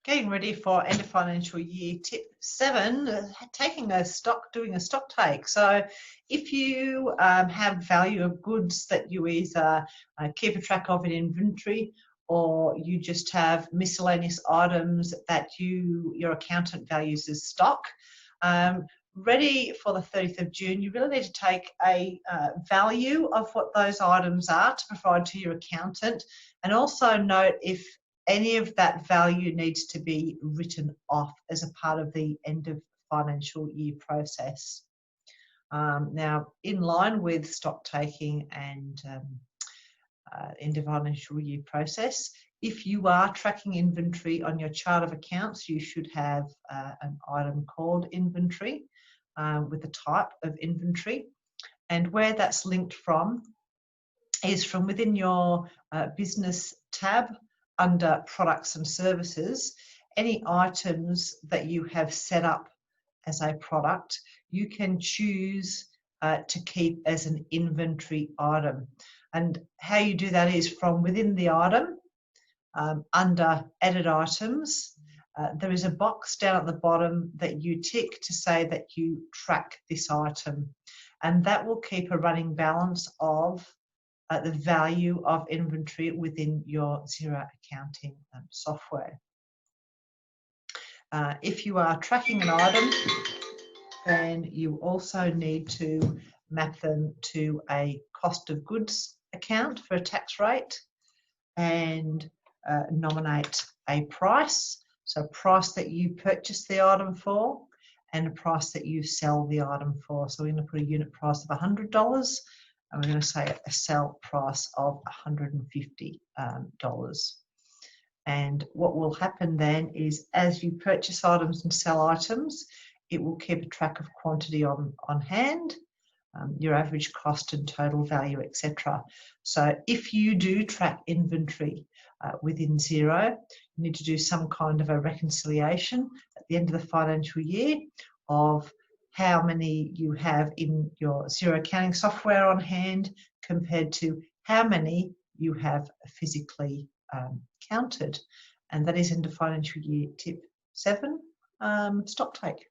Getting ready for end of financial year tip 7, doing a stock take. So if you have value of goods that you either keep a track of in inventory, or you just have miscellaneous items that your accountant values as stock, ready for the 30th of June, you really need to take a value of what those items are to provide to your accountant, and also note if any of that value needs to be written off as a part of the end of financial year process. Now, in line with stock taking and end of financial year process, if you are tracking inventory on your chart of accounts, you should have an item called inventory with the type of inventory. And where that's linked from is from within your business tab under products and services. Any items that you have set up as a product, you can choose to keep as an inventory item. And how you do that is from within the item, under added items, there is a box down at the bottom that you tick to say that you track this item, and that will keep a running balance of the value of inventory within your Xero accounting software. If you are tracking an item, then you also need to map them to a cost of goods account for a tax rate, and nominate a price. So a price that you purchase the item for and a price that you sell the item for. So we're going to put a unit price of $100, and we're going to say a sell price of $150. And what will happen then is, as you purchase items and sell items, it will keep a track of quantity on hand, your average cost and total value, etc. So if you do track inventory within Xero, you need to do some kind of a reconciliation at the end of the financial year of how many you have in your Xero accounting software on hand compared to how many you have physically counted. And that is into financial year tip 7, stock take.